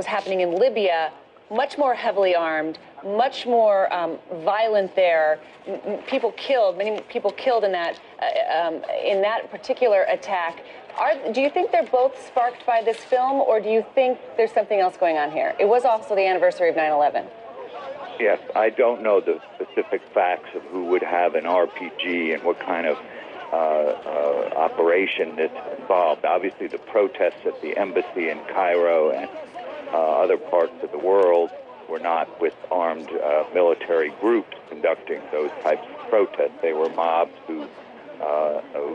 was happening in Libya, much more heavily armed, much more violent there. People killed, many people killed in that particular attack. Do you think they're both sparked by this film, or do you think there's something else going on here? It was also the anniversary of 9/11. Yes, I don't know the specific facts of who would have an RPG and what kind of operation that's involved. Obviously, the protests at the embassy in Cairo and other parts of the world were not with armed military groups conducting those types of protests. They were mobs who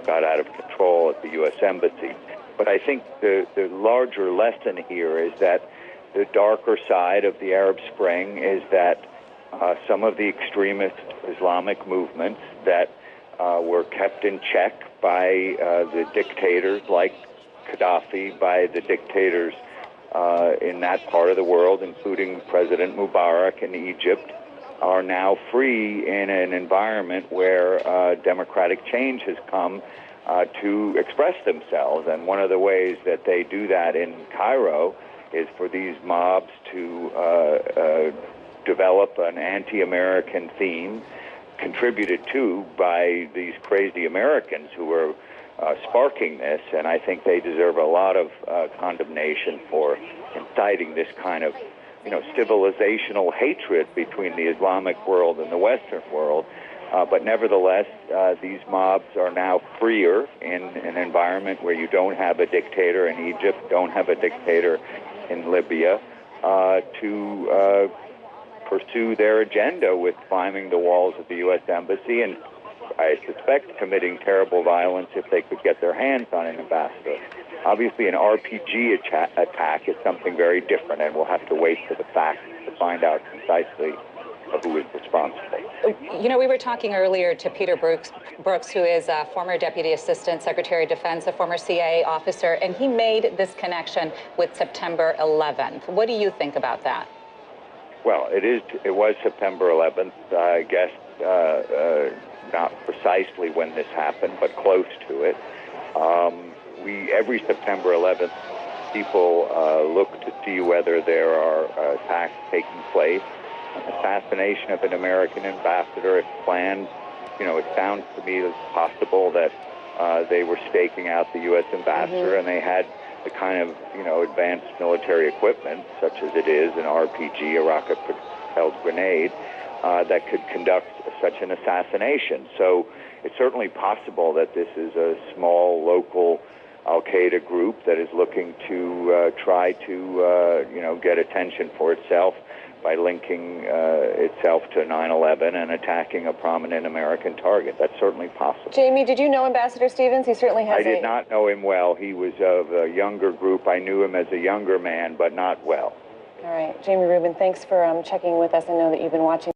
got out of control at the U.S. Embassy. But I think the larger lesson here is that the darker side of the Arab Spring is that some of the extremist Islamic movements that were kept in check by the dictators like Gaddafi, by the dictators in that part of the world, including President Mubarak in Egypt, are now free in an environment where democratic change has come to express themselves. And one of the ways that they do that in Cairo is for these mobs to develop an anti-American theme, contributed to by these crazy Americans who are sparking this, and I think they deserve a lot of condemnation for inciting this kind of, civilizational hatred between the Islamic world and the Western world. But nevertheless, these mobs are now freer in an environment where you don't have a dictator in Egypt, don't have a dictator in Libya, to pursue their agenda with climbing the walls of the U.S. Embassy and, I suspect, committing terrible violence if they could get their hands on an ambassador. Obviously, an RPG attack is something very different, and we'll have to wait for the facts to find out precisely who is responsible. We were talking earlier to Peter Brooks, who is a former Deputy Assistant Secretary of Defense, a former CIA officer, and he made this connection with September 11th. What do you think about that? Well, it was September 11th, I guess, not precisely when this happened, but close to it. Every September 11th, people look to see whether there are attacks taking place. An assassination of an American ambassador, if planned, it sounds to me as possible that they were staking out the U.S. ambassador, and they had the kind of, advanced military equipment, such as it is an RPG, a rocket-propelled grenade, that could conduct such an assassination. So it's certainly possible that this is a small local Al-Qaeda group that is looking to try to, get attention for itself by linking itself to 9/11 and attacking a prominent American target. That's certainly possible. Jamie, did you know Ambassador Stevens? He certainly has. I did not know him well. He was of a younger group. I knew him as a younger man, but not well. All right. Jamie Rubin, thanks for checking with us. I know that you've been watching.